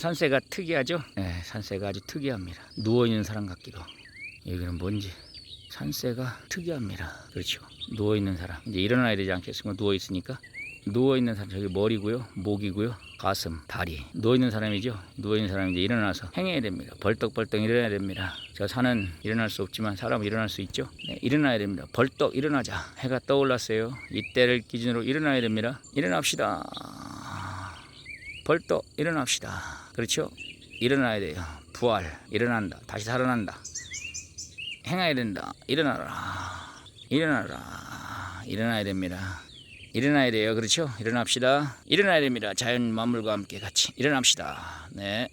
산세가 특이하죠? 네, 산세가 아주 특이합니다. 누워있는 사람 같기도. 여기는 뭔지 산세가 특이합니다. 그렇죠. 누워있는 사람, 이제 일어나야 되지 않겠습니까? 누워있으니까. 누워있는 사람, 저기 머리고요, 목이고요, 가슴, 다리. 누워있는 사람이죠. 누워있는 사람이 이제 일어나서 행해야 됩니다. 벌떡벌떡 일어나야 됩니다. 저 산은 일어날 수 없지만 사람은 일어날 수 있죠. 네, 일어나야 됩니다. 벌떡 일어나자. 해가 떠올랐어요. 이때를 기준으로 일어나야 됩니다. 일어납시다. 벌떡 일어납시다. 그렇죠. 일어나야 돼요. 부활, 일어난다. 다시 살아난다. 행해야 된다. 일어나라. 일어나라. 일어나야 됩니다. 일어나야 돼요. 그렇죠? 일어납시다. 일어나야 됩니다. 자연 만물과 함께 같이 일어납시다. 네.